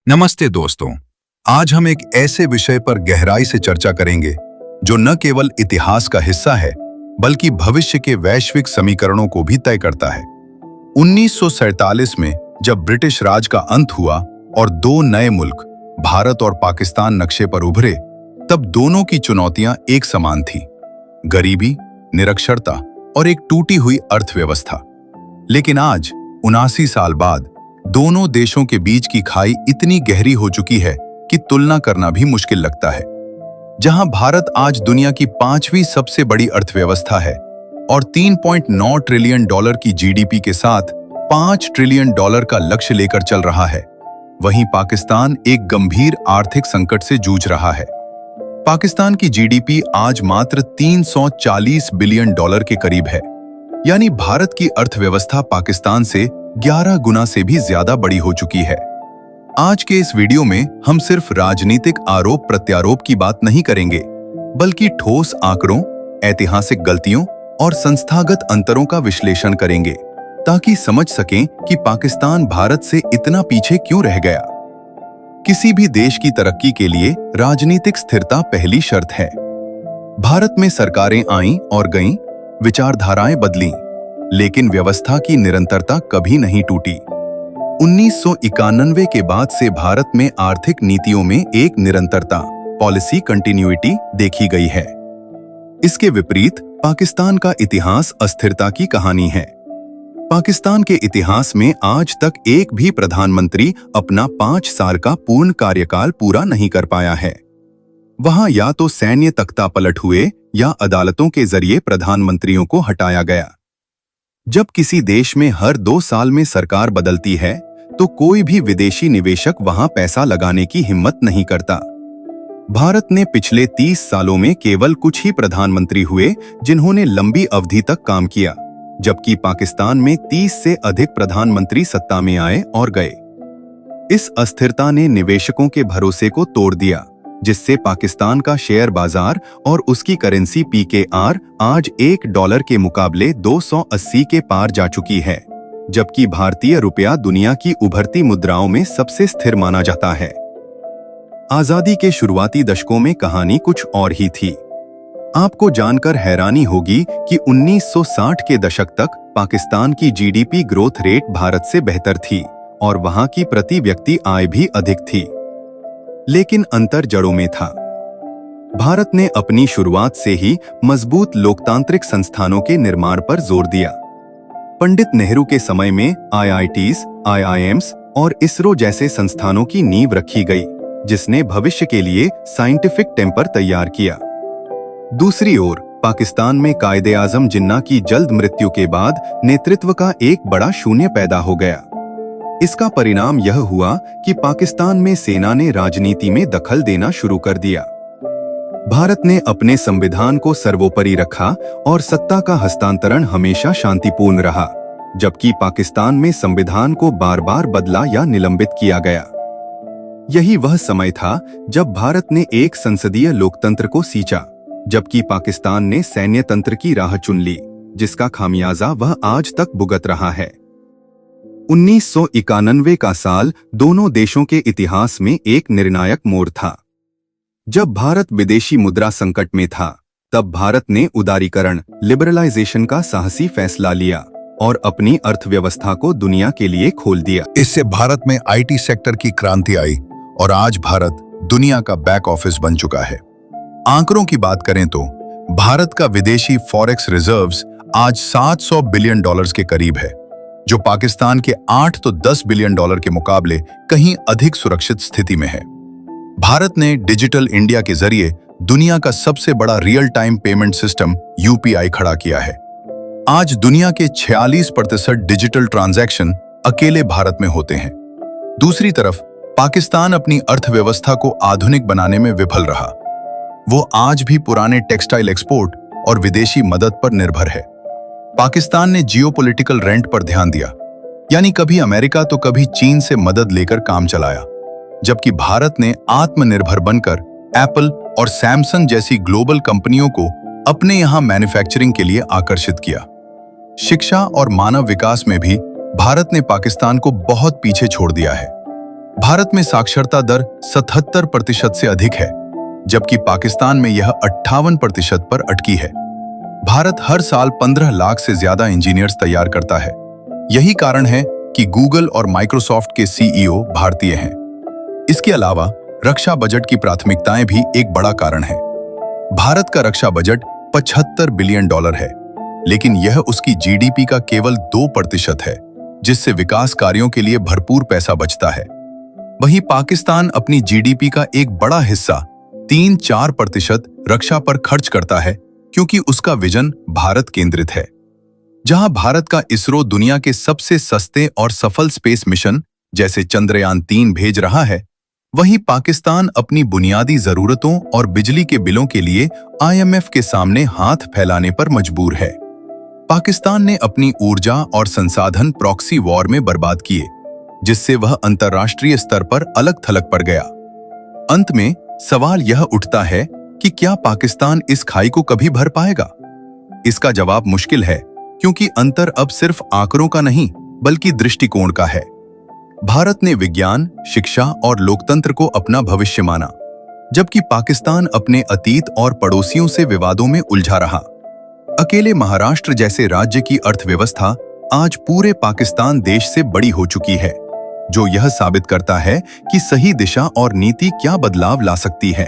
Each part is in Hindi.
नमस्ते दोस्तों। आज हम एक ऐसे विषय पर गहराई से चर्चा करेंगे जो न केवल इतिहास का हिस्सा है बल्कि भविष्य के वैश्विक समीकरणों को भी तय करता है। 1947 में जब ब्रिटिश राज का अंत हुआ और दो नए मुल्क भारत और पाकिस्तान नक्शे पर उभरे, तब दोनों की चुनौतियां एक समान थीं: गरीबी, निरक्षरता और एक टूटी हुई अर्थव्यवस्था। लेकिन आज 79 साल बाद दोनों देशों के बीच की खाई इतनी गहरी हो चुकी है कि तुलना करना भी मुश्किल लगता है। जहां भारत आज दुनिया की 5वीं सबसे बड़ी अर्थव्यवस्था है और $3.9 ट्रिलियन की जीडीपी के साथ $5 ट्रिलियन का लक्ष्य लेकर चल रहा है, वहीं पाकिस्तान एक गंभीर आर्थिक संकट से जूझ रहा है। पाकिस्तान की जीडीपी आज मात्र $340 बिलियन के करीब है, यानी भारत की अर्थव्यवस्था पाकिस्तान से 11 गुना से भी ज्यादा बड़ी हो चुकी है। आज के इस वीडियो में हम सिर्फ राजनीतिक आरोप प्रत्यारोप की बात नहीं करेंगे, बल्कि ठोस आंकड़ों, ऐतिहासिक गलतियों और संस्थागत अंतरों का विश्लेषण करेंगे, ताकि समझ सकें कि पाकिस्तान भारत से इतना पीछे क्यों रह गया। किसी भी देश की तरक्की के लिए राजनीतिक स्थिरता पहली शर्त है। भारत में सरकारें आईं और गईं, विचारधाराएं बदलीं, लेकिन व्यवस्था की निरंतरता कभी नहीं टूटी। 1991 के बाद से भारत में आर्थिक नीतियों में एक निरंतरता, पॉलिसी कंटिन्यूटी देखी गई है। इसके विपरीत पाकिस्तान का इतिहास अस्थिरता की कहानी है। पाकिस्तान के इतिहास में आज तक एक भी प्रधानमंत्री अपना 5 साल का पूर्ण कार्यकाल पूरा नहीं कर पाया है। वहां या तो सैन्य तख्तापलट हुए या अदालतों के जरिए प्रधानमंत्रियों को हटाया गया। जब किसी देश में हर 2 साल में सरकार बदलती है, तो कोई भी विदेशी निवेशक वहां पैसा लगाने की हिम्मत नहीं करता। भारत ने पिछले 30 सालों में केवल कुछ ही प्रधानमंत्री हुए जिन्होंने लंबी अवधि तक काम किया, जबकि पाकिस्तान में 30 से अधिक प्रधानमंत्री सत्ता में आए और गए। इस अस्थिरता ने निवेशकों के भरोसे को तोड़ दिया, जिससे पाकिस्तान का शेयर बाजार और उसकी करेंसी PKR आज $1 के मुकाबले 280 के पार जा चुकी है, जबकि भारतीय रुपया दुनिया की उभरती मुद्राओं में सबसे स्थिर माना जाता है। आजादी के शुरुआती दशकों में कहानी कुछ और ही थी। आपको जानकर हैरानी होगी कि 1960 के दशक तक पाकिस्तान की जीडीपी ग्रोथ रेट भारत से बेहतर थी और वहां की प्रति व्यक्ति आय भी अधिक थी। लेकिन अंतर जड़ों में था। भारत ने अपनी शुरुआत से ही मजबूत लोकतांत्रिक संस्थानों के निर्माण पर जोर दिया। पंडित नेहरू के समय में IITs, IIMs और इसरो जैसे संस्थानों की नींव रखी गई, जिसने भविष्य के लिए साइंटिफिक टेम्पर तैयार किया। दूसरी ओर पाकिस्तान में कायदे-आजम जिन्ना की जल्द मृत्यु के बाद नेतृत्व का एक बड़ा शून्य पैदा हो गया। इसका परिणाम यह हुआ कि पाकिस्तान में सेना ने राजनीति में दखल देना शुरू कर दिया। भारत ने अपने संविधान को सर्वोपरि रखा और सत्ता का हस्तांतरण हमेशा शांतिपूर्ण रहा, जबकि पाकिस्तान में संविधान को बार-बार बदला या निलंबित किया गया। यही वह समय था जब भारत ने एक संसदीय लोकतंत्र को सींचा, जबकि पाकिस्तान ने सैन्य तंत्र की राह चुन ली, जिसका खामियाजा वह आज तक भुगत रहा है। 1991 का साल दोनों देशों के इतिहास में एक निर्णायक मोड़ था। जब भारत विदेशी मुद्रा संकट में था, तब भारत ने उदारीकरण, लिबरलाइजेशन का साहसी फैसला लिया और अपनी अर्थव्यवस्था को दुनिया के लिए खोल दिया। इससे भारत में IT सेक्टर की क्रांति आई और आज भारत दुनिया का बैक ऑफिस बन चुका है। आंकड़ों की बात करें तो भारत का विदेशी फॉरेक्स रिजर्व्स आज $700 बिलियन के करीब है, जो पाकिस्तान के 8 तो 10 बिलियन के मुकाबले कहीं अधिक सुरक्षित स्थिति में है। भारत ने डिजिटल इंडिया के जरिए दुनिया का सबसे बड़ा real time payment system UPI खड़ा किया है। आज दुनिया के 46% डिजिटल ट्रांजैक्शन अकेले भारत में होते हैं। दूसरी तरफ पाकिस्तान अपनी अर्थव्यवस्था को आधुनिक बनाने में विफल रहा। वो आज भी पुराने टेक्सटाइल एक्सपोर्ट और विदेशी मदद पर निर्भर है। पाकिस्तान ने जियोपॉलिटिकल रेंट पर ध्यान दिया, यानी कभी अमेरिका तो कभी चीन से मदद लेकर काम चलाया, जबकि भारत ने आत्मनिर्भर बनकर एप्पल और सैमसंग जैसी ग्लोबल कंपनियों को अपने यहां मैन्युफैक्चरिंग के लिए आकर्षित किया। शिक्षा और मानव विकास में भी भारत ने पाकिस्तान को बहुत पीछे छोड़ दिया है। भारत में साक्षरता दर 77% से अधिक है, जबकि पाकिस्तान में यह 58% पर अटकी है। भारत हर साल 15 लाख से ज्यादा इंजीनियर्स तैयार करता है। यही कारण है कि गूगल और माइक्रोसॉफ्ट के सीईओ भारतीय हैं। इसके अलावा रक्षा बजट की प्राथमिकताएं भी एक बड़ा कारण है। भारत का रक्षा बजट $75 बिलियन है, लेकिन यह उसकी जीडीपी का केवल 2% है, जिससे विकास कार्यों के लिए भरपूर पैसा बचता है। वहीं पाकिस्तान अपनी जीडीपी का एक बड़ा हिस्सा 3-4% रक्षा पर खर्च करता है, क्योंकि उसका विजन भारत केंद्रित है। जहां भारत का इसरो दुनिया के सबसे सस्ते और सफल स्पेस मिशन जैसे चंद्रयान-3 भेज रहा है, वहीं पाकिस्तान अपनी बुनियादी जरूरतों और बिजली के बिलों के लिए आईएमएफ के सामने हाथ फैलाने पर मजबूर है। पाकिस्तान ने अपनी ऊर्जा और संसाधन प्रॉक्सी वॉर में बर्बाद किए, जिससे वह अंतर्राष्ट्रीय स्तर पर अलग थलग पड़ गया। अंत में सवाल यह उठता है कि क्या पाकिस्तान इस खाई को कभी भर पाएगा? इसका जवाब मुश्किल है, क्योंकि अंतर अब सिर्फ आंकड़ों का नहीं, बल्कि दृष्टिकोण का है। भारत ने विज्ञान, शिक्षा और लोकतंत्र को अपना भविष्य माना, जबकि पाकिस्तान अपने अतीत और पड़ोसियों से विवादों में उलझा रहा। अकेले महाराष्ट्र जैसे राज्य की अर्थव्यवस्था आज पूरे पाकिस्तान देश से बड़ी हो चुकी है, जो यह साबित करता है कि सही दिशा और नीति क्या बदलाव ला सकती है।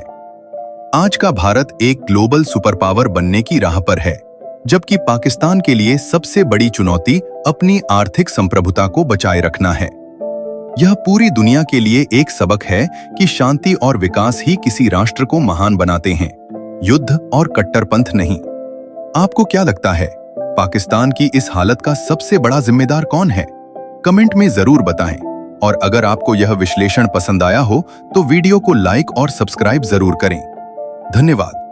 आज का भारत एक ग्लोबल सुपर पावर बनने की राह पर है, जबकि पाकिस्तान के लिए सबसे बड़ी चुनौती अपनी आर्थिक संप्रभुता को बचाए रखना है। यह पूरी दुनिया के लिए एक सबक है कि शांति और विकास ही किसी राष्ट्र को महान बनाते हैं, युद्ध और कट्टरपंथ नहीं। आपको क्या लगता है, पाकिस्तान की इस हालत का सबसे बड़ा जिम्मेदार कौन है? कमेंट में जरूर बताएं। और अगर आपको यह विश्लेषण पसंद आया हो तो वीडियो को लाइक और सब्सक्राइब जरूर करें। धन्यवाद।